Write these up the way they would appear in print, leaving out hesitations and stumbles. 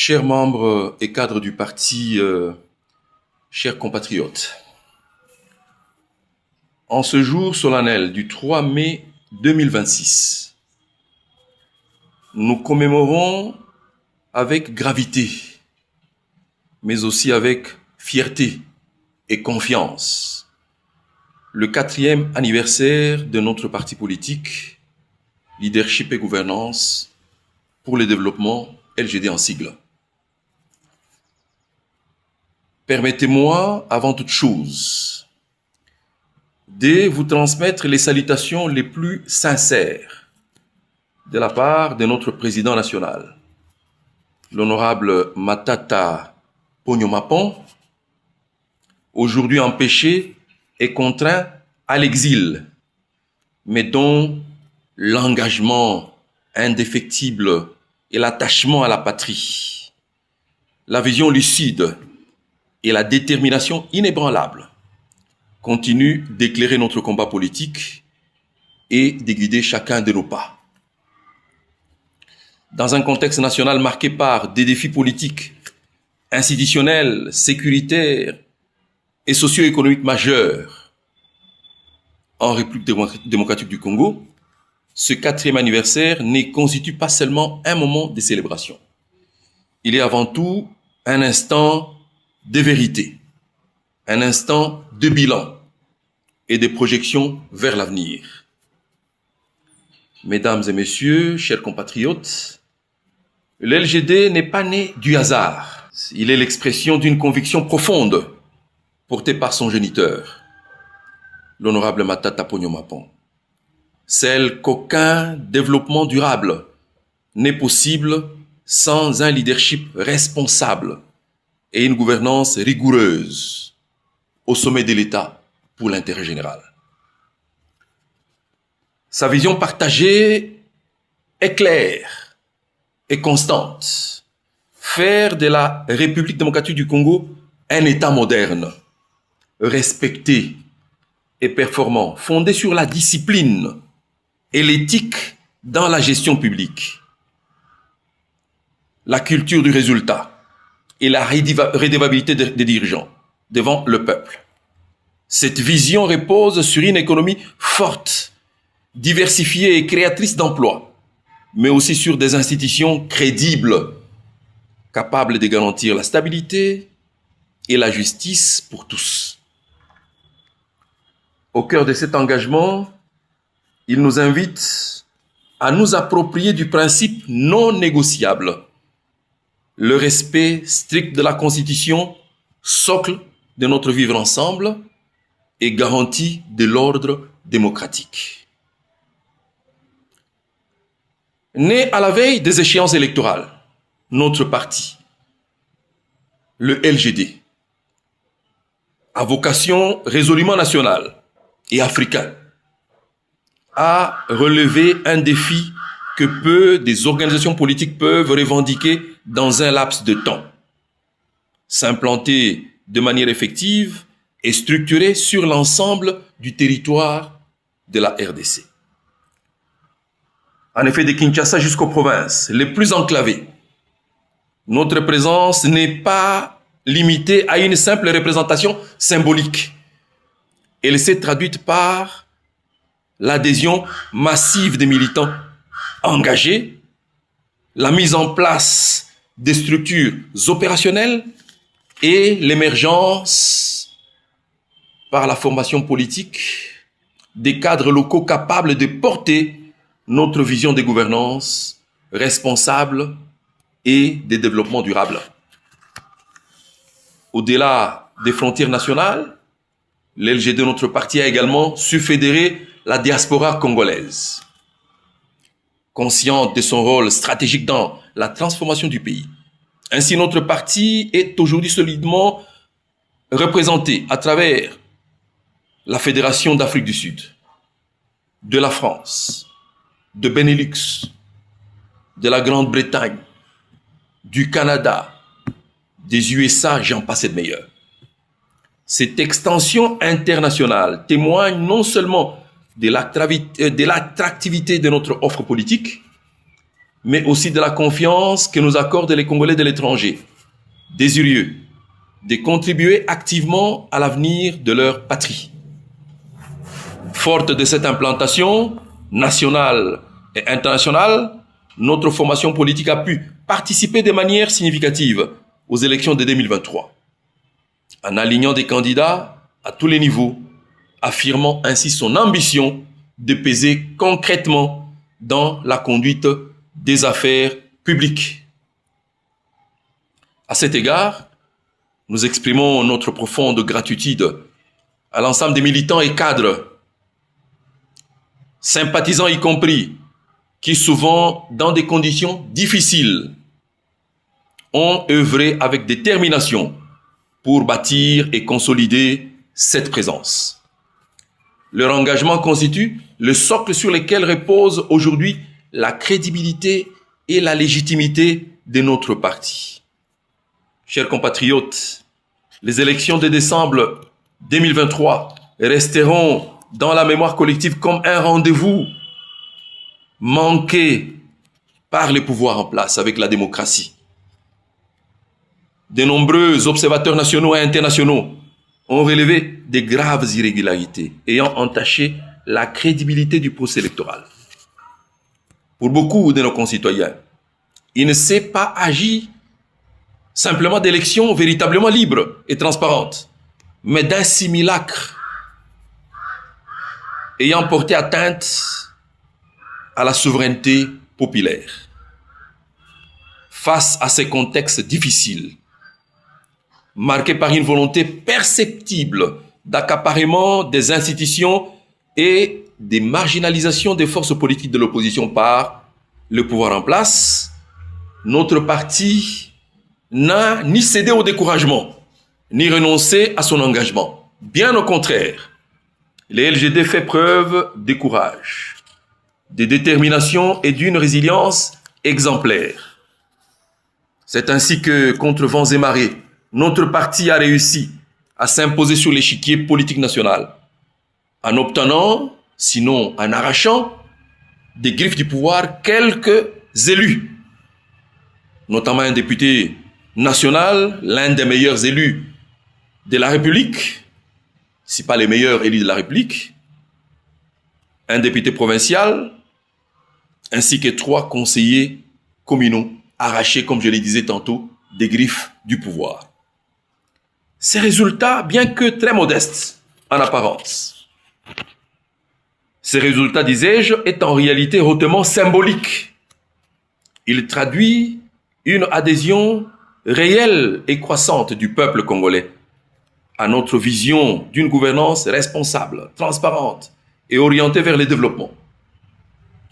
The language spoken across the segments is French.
Chers membres et cadres du parti, chers compatriotes, en ce jour solennel du 3 mai 2026, nous commémorons avec gravité, mais aussi avec fierté et confiance, le 4e anniversaire de notre parti politique, Leadership et Gouvernance pour le développement, LGD en sigle. Permettez-moi, avant toute chose, de vous transmettre les salutations les plus sincères de la part de notre président national, l'honorable Matata Ponyo-Mapon, aujourd'hui empêché et contraint à l'exil, mais dont l'engagement indéfectible et l'attachement à la patrie, la vision lucide et la détermination inébranlable continuent d'éclairer notre combat politique et de guider chacun de nos pas. Dans un contexte national marqué par des défis politiques, institutionnels, sécuritaires et socio-économiques majeurs en République démocratique du Congo, ce 4e anniversaire ne constitue pas seulement un moment de célébration. Il est avant tout un instant de vérité, un instant de bilan et de projection vers l'avenir. Mesdames et messieurs, chers compatriotes, l'LGD n'est pas né du hasard. Il est l'expression d'une conviction profonde portée par son géniteur, l'honorable Matata Ponyo-Mapon. Celle qu'aucun développement durable n'est possible sans un leadership responsable et une gouvernance rigoureuse au sommet de l'État pour l'intérêt général. Sa vision partagée est claire et constante. Faire de la République démocratique du Congo un État moderne, respecté et performant, fondé sur la discipline et l'éthique dans la gestion publique, la culture du résultat et la redevabilité des dirigeants devant le peuple. Cette vision repose sur une économie forte, diversifiée et créatrice d'emplois, mais aussi sur des institutions crédibles, capables de garantir la stabilité et la justice pour tous. Au cœur de cet engagement, il nous invite à nous approprier du principe non négociable, le respect strict de la Constitution, socle de notre vivre ensemble et garantie de l'ordre démocratique. Né à la veille des échéances électorales, notre parti, le LGD, à vocation résolument nationale et africaine, a relevé un défi que peu des organisations politiques peuvent revendiquer dans un laps de temps. S'implanter de manière effective et structurée sur l'ensemble du territoire de la RDC. En effet, de Kinshasa jusqu'aux provinces les plus enclavées, notre présence n'est pas limitée à une simple représentation symbolique. Elle s'est traduite par l'adhésion massive des militants engagés, la mise en place des structures opérationnelles et l'émergence par la formation politique des cadres locaux capables de porter notre vision de gouvernance responsable et de développement durable. Au-delà des frontières nationales, l'LGD, notre parti, a également su fédérer la diaspora congolaise. Consciente de son rôle stratégique dans la transformation du pays. Ainsi, notre parti est aujourd'hui solidement représenté à travers la Fédération d'Afrique du Sud, de la France, de Benelux, de la Grande-Bretagne, du Canada, des USA, j'en passe de meilleurs. Cette extension internationale témoigne non seulement de l'attractivité de notre offre politique, mais aussi de la confiance que nous accordent les Congolais de l'étranger, désireux de contribuer activement à l'avenir de leur patrie. Forte de cette implantation nationale et internationale, notre formation politique a pu participer de manière significative aux élections de 2023, en alignant des candidats à tous les niveaux, affirmant ainsi son ambition de peser concrètement dans la conduite des affaires publiques. À cet égard, nous exprimons notre profonde gratitude à l'ensemble des militants et cadres, sympathisants y compris, qui souvent, dans des conditions difficiles, ont œuvré avec détermination pour bâtir et consolider cette présence. Leur engagement constitue le socle sur lequel repose aujourd'hui la crédibilité et la légitimité de notre parti. Chers compatriotes, les élections de décembre 2023 resteront dans la mémoire collective comme un rendez-vous manqué par les pouvoirs en place avec la démocratie. De nombreux observateurs nationaux et internationaux ont relevé des graves irrégularités ayant entaché la crédibilité du processus électoral. Pour beaucoup de nos concitoyens, il ne s'est pas agi simplement d'élections véritablement libres et transparentes, mais d'un simulacre ayant porté atteinte à la souveraineté populaire. Face à ces contextes difficiles, marqués par une volonté perceptible d'accaparement des institutions et des marginalisations des forces politiques de l'opposition par le pouvoir en place, notre parti n'a ni cédé au découragement, ni renoncé à son engagement. Bien au contraire, le LGD fait preuve de courage, de détermination et d'une résilience exemplaire. C'est ainsi que, contre vents et marées, notre parti a réussi à s'imposer sur l'échiquier politique national, en obtenant, sinon en arrachant, des griffes du pouvoir quelques élus, notamment un député national, l'un des meilleurs élus de la République, si pas les meilleurs élus de la République, un député provincial, ainsi que 3 conseillers communaux arrachés, comme je le disais tantôt, des griffes du pouvoir. Ces résultats, bien que très modestes en apparence, ces résultats, disais-je, est en réalité hautement symbolique. Il traduit une adhésion réelle et croissante du peuple congolais à notre vision d'une gouvernance responsable, transparente et orientée vers le développement.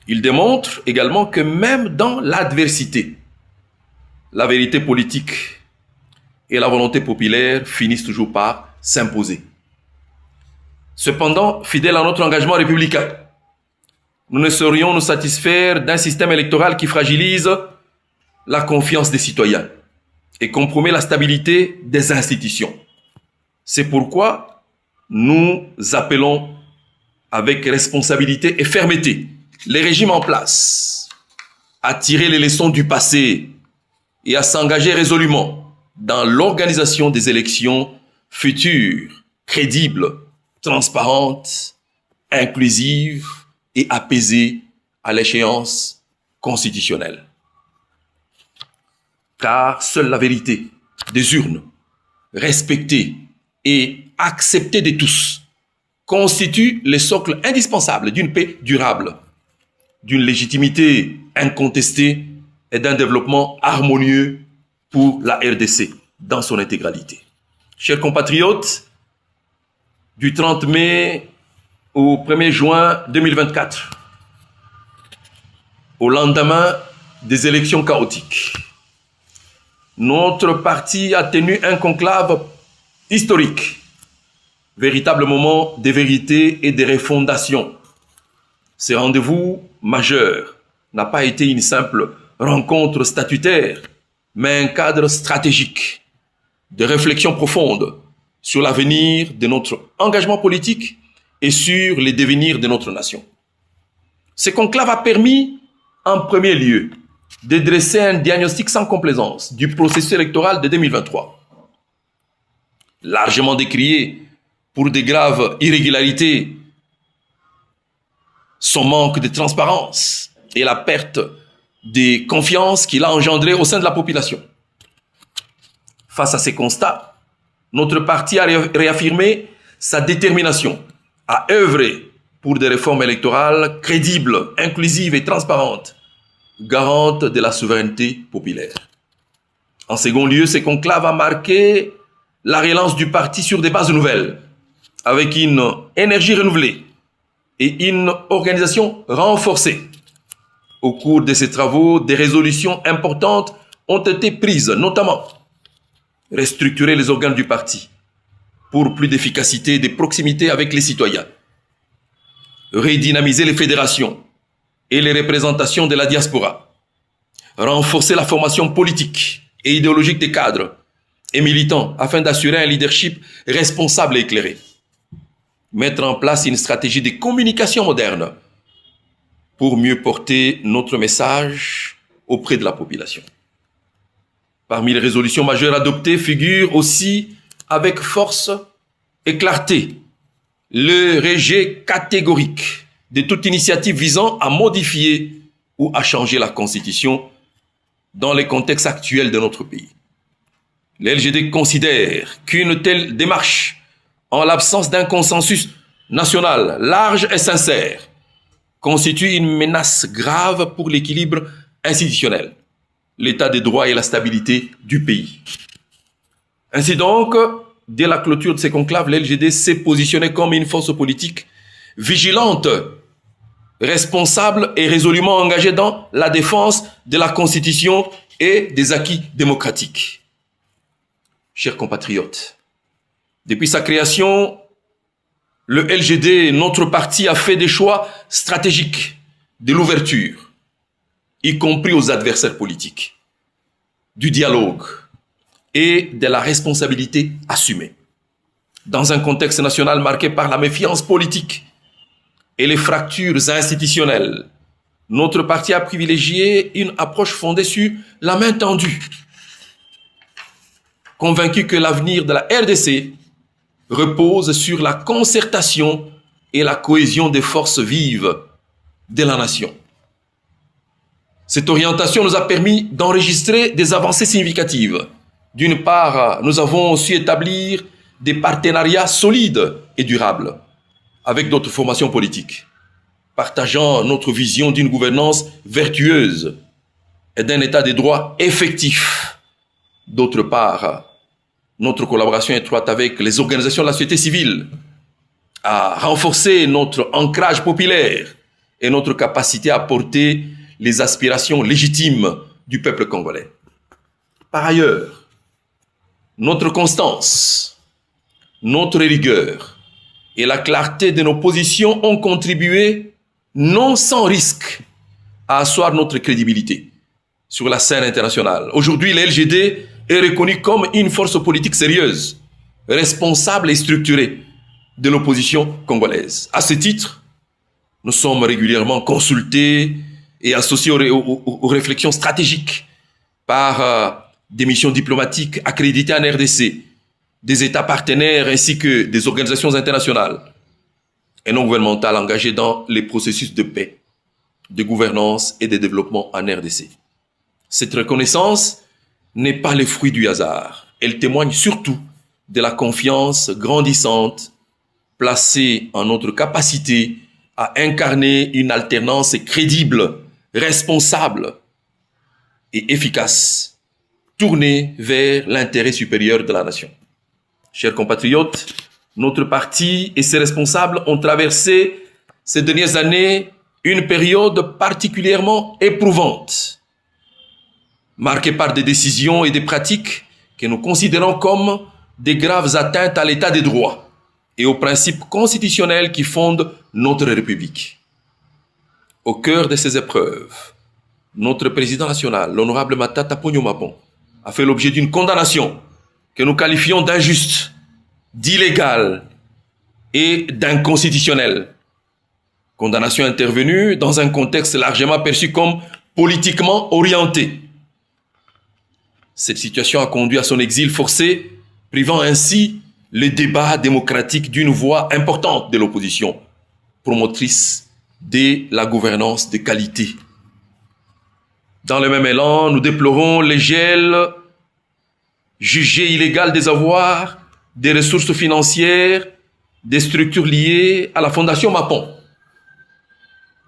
Il démontre également que même dans l'adversité, la vérité politique et la volonté populaire finissent toujours par s'imposer. Cependant, fidèles à notre engagement républicain, nous ne saurions nous satisfaire d'un système électoral qui fragilise la confiance des citoyens et compromet la stabilité des institutions. C'est pourquoi nous appelons avec responsabilité et fermeté les régimes en place à tirer les leçons du passé et à s'engager résolument dans l'organisation des élections futures, crédibles, transparentes, inclusives et apaisées à l'échéance constitutionnelle. Car seule la vérité des urnes, respectée et acceptée de tous, constitue le socle indispensable d'une paix durable, d'une légitimité incontestée et d'un développement harmonieux pour la RDC dans son intégralité. Chers compatriotes, du 30 mai au 1er juin 2024, au lendemain des élections chaotiques, notre parti a tenu un conclave historique, véritable moment de vérité et de refondation. Ce rendez-vous majeur n'a pas été une simple rencontre statutaire, mais un cadre stratégique de réflexion profonde sur l'avenir de notre engagement politique et sur les devenirs de notre nation. Ce conclave a permis, en premier lieu, de dresser un diagnostic sans complaisance du processus électoral de 2023. Largement décrié pour de graves irrégularités, son manque de transparence et la perte de confiance qu'il a engendré au sein de la population. Face à ces constats, notre parti a réaffirmé sa détermination à œuvrer pour des réformes électorales crédibles, inclusives et transparentes, garantes de la souveraineté populaire. En second lieu, ce conclave a marqué la relance du parti sur des bases nouvelles, avec une énergie renouvelée et une organisation renforcée. Au cours de ces travaux, des résolutions importantes ont été prises, notamment restructurer les organes du parti pour plus d'efficacité et de proximité avec les citoyens, redynamiser les fédérations et les représentations de la diaspora, renforcer la formation politique et idéologique des cadres et militants afin d'assurer un leadership responsable et éclairé, mettre en place une stratégie de communication moderne pour mieux porter notre message auprès de la population. Parmi les résolutions majeures adoptées figure aussi avec force et clarté le rejet catégorique de toute initiative visant à modifier ou à changer la Constitution dans les contextes actuels de notre pays. L'LGD considère qu'une telle démarche, en l'absence d'un consensus national large et sincère, constitue une menace grave pour l'équilibre institutionnel, l'état de droit et la stabilité du pays. Ainsi donc, dès la clôture de ces conclaves, l'LGD s'est positionné comme une force politique vigilante, responsable et résolument engagée dans la défense de la Constitution et des acquis démocratiques. Chers compatriotes, depuis sa création, le LGD, notre parti, a fait des choix stratégiques de l'ouverture, y compris aux adversaires politiques, du dialogue et de la responsabilité assumée. Dans un contexte national marqué par la méfiance politique et les fractures institutionnelles, notre parti a privilégié une approche fondée sur la main tendue, convaincu que l'avenir de la RDC repose sur la concertation et la cohésion des forces vives de la nation. Cette orientation nous a permis d'enregistrer des avancées significatives. D'une part, nous avons su établir des partenariats solides et durables avec d'autres formations politiques, partageant notre vision d'une gouvernance vertueuse et d'un état de droit effectif. D'autre part, notre collaboration étroite avec les organisations de la société civile a renforcé notre ancrage populaire et notre capacité à porter les aspirations légitimes du peuple congolais. Par ailleurs, notre constance, notre rigueur et la clarté de nos positions ont contribué, non sans risque, à asseoir notre crédibilité sur la scène internationale. Aujourd'hui, le LGD est reconnu comme une force politique sérieuse, responsable et structurée de l'opposition congolaise. À ce titre, nous sommes régulièrement consultés et associés aux réflexions stratégiques par des missions diplomatiques accréditées en RDC, des États partenaires ainsi que des organisations internationales et non gouvernementales engagées dans les processus de paix, de gouvernance et de développement en RDC. Cette reconnaissance n'est pas le fruit du hasard. Elle témoigne surtout de la confiance grandissante placée en notre capacité à incarner une alternance crédible, responsable et efficace, tournée vers l'intérêt supérieur de la nation. Chers compatriotes, notre parti et ses responsables ont traversé ces dernières années une période particulièrement éprouvante, marquée par des décisions et des pratiques que nous considérons comme des graves atteintes à l'état de droit et aux principes constitutionnels qui fondent notre République. Au cœur de ces épreuves, notre président national, l'honorable Matata Ponyo Mapon, a fait l'objet d'une condamnation que nous qualifions d'injuste, d'illégale et d'inconstitutionnelle. Condamnation intervenue dans un contexte largement perçu comme politiquement orienté. Cette situation a conduit à son exil forcé, privant ainsi le débat démocratique d'une voix importante de l'opposition, promotrice de la gouvernance de qualité. Dans le même élan, nous déplorons les gels jugés illégaux des avoirs, des ressources financières, des structures liées à la Fondation Mapon,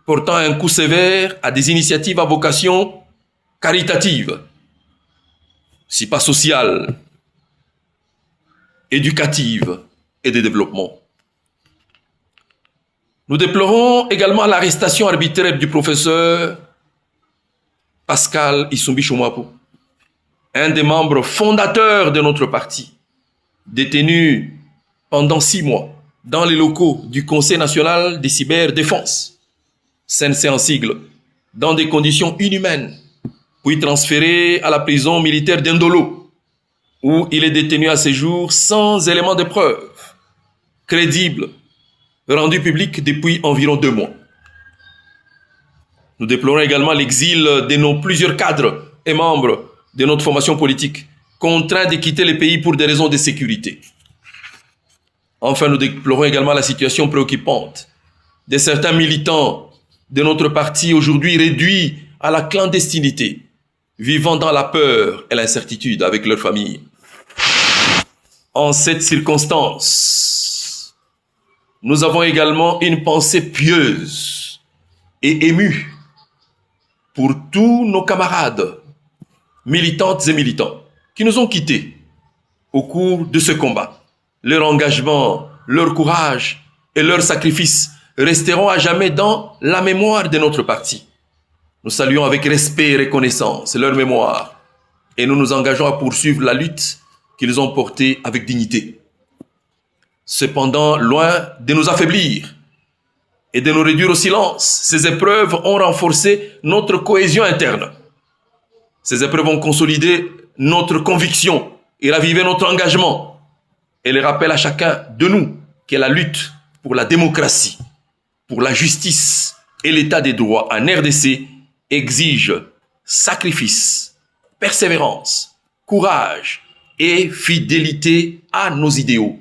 portant un coup sévère à des initiatives à vocation caritative, si pas sociale, éducative et de développement. Nous déplorons également l'arrestation arbitraire du professeur Pascal Issumbi Choumapo, un des membres fondateurs de notre parti, détenu pendant 6 mois dans les locaux du Conseil national des cyberdéfense, CNC en sigle, dans des conditions inhumaines, puis transféré à la prison militaire d'Indolo, où il est détenu à ce jour sans éléments de preuve crédibles, rendu public depuis environ 2 mois. Nous déplorons également l'exil de nos plusieurs cadres et membres de notre formation politique, contraints de quitter le pays pour des raisons de sécurité. Enfin, nous déplorons également la situation préoccupante de certains militants de notre parti aujourd'hui réduits à la clandestinité, vivant dans la peur et l'incertitude avec leur famille. En cette circonstance, nous avons également une pensée pieuse et émue pour tous nos camarades, militantes et militants, qui nous ont quittés au cours de ce combat. Leur engagement, leur courage et leur sacrifice resteront à jamais dans la mémoire de notre parti. Nous saluons avec respect et reconnaissance leur mémoire et nous nous engageons à poursuivre la lutte qu'ils ont portée avec dignité. Cependant, loin de nous affaiblir et de nous réduire au silence, ces épreuves ont renforcé notre cohésion interne. Ces épreuves ont consolidé notre conviction et ravivé notre engagement. Et le rappel à chacun de nous que la lutte pour la démocratie, pour la justice et l'état des droits en RDC exige sacrifice, persévérance, courage et fidélité à nos idéaux.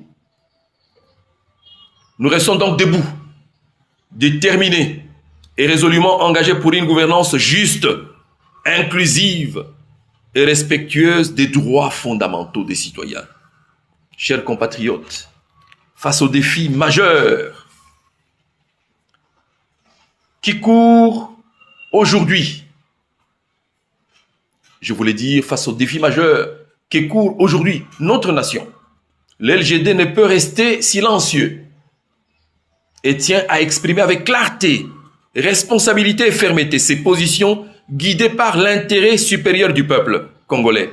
Nous restons donc debout, déterminés et résolument engagés pour une gouvernance juste, inclusive et respectueuse des droits fondamentaux des citoyens. Chers compatriotes, face aux défis majeurs qui courent aujourd'hui, je voulais dire face aux défis majeurs qui courent aujourd'hui notre nation, l'LGD ne peut rester silencieux et tient à exprimer avec clarté, responsabilité et fermeté ses positions guidées par l'intérêt supérieur du peuple congolais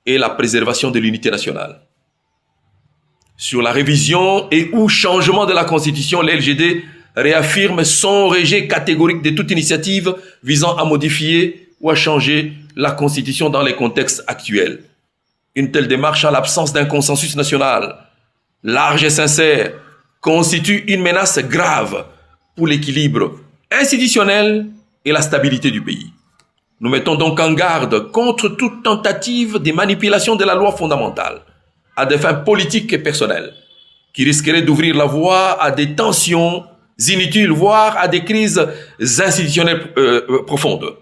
et la préservation de l'unité nationale. Sur la révision et ou changement de la Constitution, l'LGD réaffirme son rejet catégorique de toute initiative visant à modifier ou à changer la Constitution dans les contextes actuels. Une telle démarche, en l'absence d'un consensus national large et sincère, constitue une menace grave pour l'équilibre institutionnel et la stabilité du pays. Nous mettons donc en garde contre toute tentative de manipulation de la loi fondamentale à des fins politiques et personnelles, qui risqueraient d'ouvrir la voie à des tensions inutiles, voire à des crises institutionnelles profondes.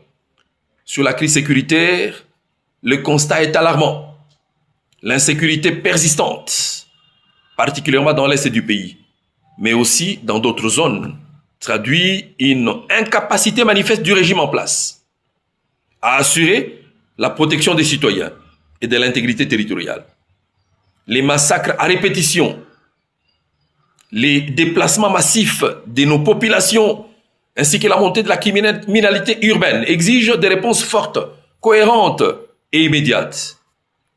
Sur la crise sécuritaire, le constat est alarmant. L'insécurité persistante, particulièrement dans l'est du pays, mais aussi dans d'autres zones, traduit une incapacité manifeste du régime en place à assurer la protection des citoyens et de l'intégrité territoriale. Les massacres à répétition, les déplacements massifs de nos populations, ainsi que la montée de la criminalité urbaine exigent des réponses fortes, cohérentes et immédiates.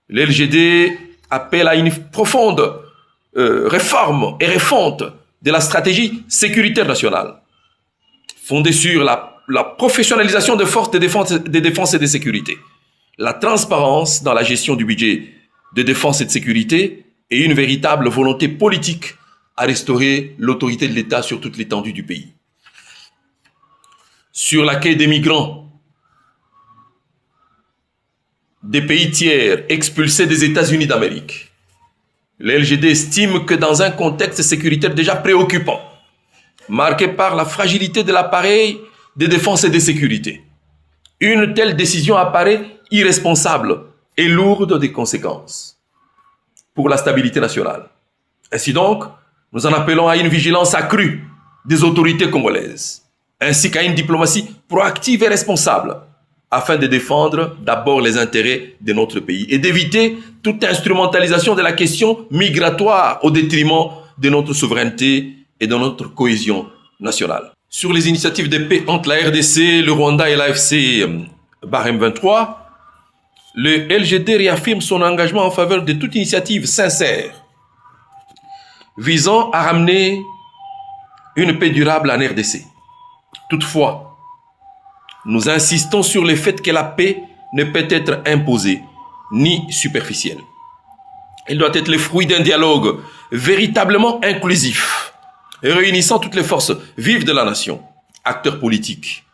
L'LGD appelle à une profonde réforme et refonte de la stratégie sécuritaire nationale, fondée sur la professionnalisation des forces de défense et de sécurité, la transparence dans la gestion du budget de défense et de sécurité et une véritable volonté politique à restaurer l'autorité de l'État sur toute l'étendue du pays. Sur l'accueil des migrants des pays tiers expulsés des États-Unis d'Amérique. Le LGD estime que dans un contexte sécuritaire déjà préoccupant, marqué par la fragilité de l'appareil de défense et de sécurité, une telle décision apparaît irresponsable et lourde de conséquences pour la stabilité nationale. Ainsi donc, nous en appelons à une vigilance accrue des autorités congolaises, ainsi qu'à une diplomatie proactive et responsable, afin de défendre d'abord les intérêts de notre pays et d'éviter toute instrumentalisation de la question migratoire au détriment de notre souveraineté et de notre cohésion nationale. Sur les initiatives de paix entre la RDC, le Rwanda et l'AFC Barème 23, le LGD réaffirme son engagement en faveur de toute initiative sincère visant à ramener une paix durable en RDC. Toutefois, nous insistons sur le fait que la paix ne peut être imposée ni superficielle. Elle doit être le fruit d'un dialogue véritablement inclusif, réunissant toutes les forces vives de la nation, acteurs politiques,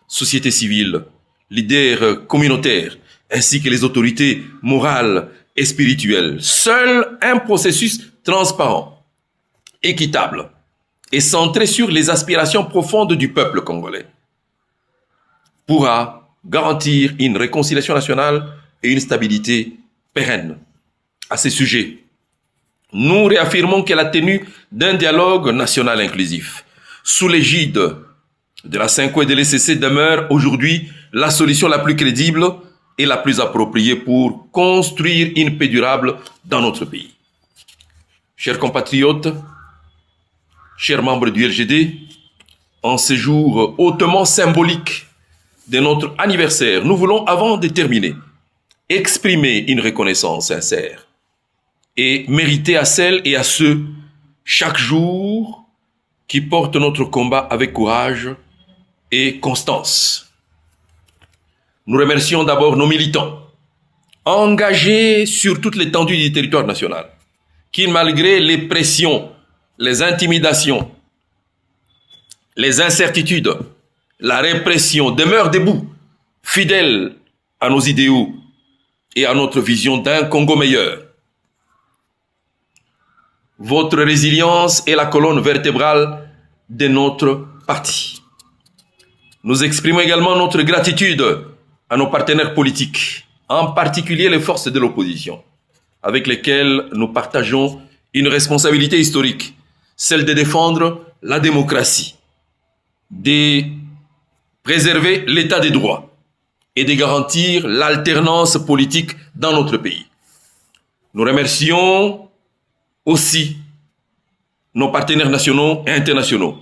société civile, leaders communautaires, ainsi que les autorités morales et spirituelles. Seul un processus transparent, équitable et centré sur les aspirations profondes du peuple congolais pourra garantir une réconciliation nationale et une stabilité pérenne. À ce sujet, nous réaffirmons que la tenue d'un dialogue national inclusif sous l'égide de la CENCO et de l'ECC demeure aujourd'hui la solution la plus crédible et la plus appropriée pour construire une paix durable dans notre pays. Chers compatriotes, chers membres du LGD, en ce jour hautement symbolique de notre anniversaire, nous voulons, avant de terminer, exprimer une reconnaissance sincère et mériter à celles et à ceux, chaque jour, qui portent notre combat avec courage et constance. Nous remercions d'abord nos militants, engagés sur toute l'étendue du territoire national, qui, malgré les pressions, les intimidations, les incertitudes, la répression, demeurent debout, fidèles à nos idéaux et à notre vision d'un Congo meilleur. Votre résilience est la colonne vertébrale de notre parti. Nous exprimons également notre gratitude à nos partenaires politiques, en particulier les forces de l'opposition, avec lesquelles nous partageons une responsabilité historique, celle de défendre la démocratie, de préserver l'état des droits et de garantir l'alternance politique dans notre pays. Nous remercions aussi nos partenaires nationaux et internationaux,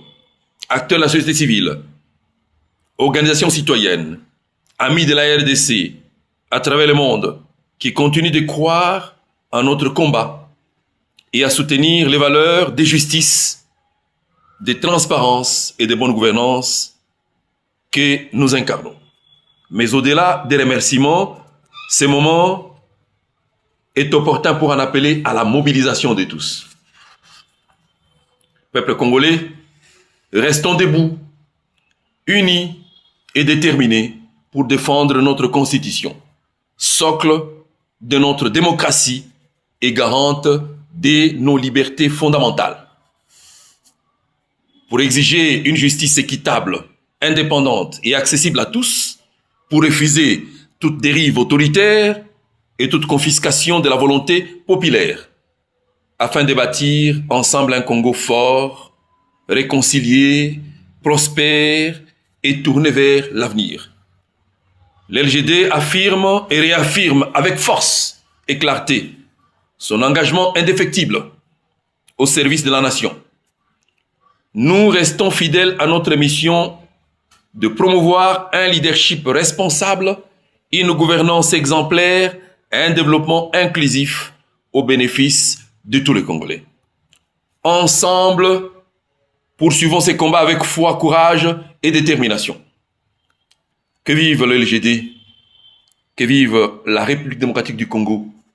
acteurs de la société civile, organisations citoyennes, amis de la RDC à travers le monde, qui continuent de croire en notre combat et à soutenir les valeurs de justice, de transparence et de bonne gouvernance que nous incarnons. Mais au-delà des remerciements, ce moment est opportun pour en appeler à la mobilisation de tous. Peuple congolais, restons debout, unis et déterminés pour défendre notre constitution, socle de notre démocratie et garante de nos libertés fondamentales. Pour exiger une justice équitable, indépendante et accessible à tous, pour refuser toute dérive autoritaire et toute confiscation de la volonté populaire, afin de bâtir ensemble un Congo fort, réconcilié, prospère et tourné vers l'avenir. L'LGD affirme et réaffirme avec force et clarté son engagement indéfectible au service de la nation. Nous restons fidèles à notre mission de promouvoir un leadership responsable, une gouvernance exemplaire, un développement inclusif au bénéfice de tous les Congolais. Ensemble, poursuivons ces combats avec foi, courage et détermination. Que vive le LGD, que vive la République démocratique du Congo,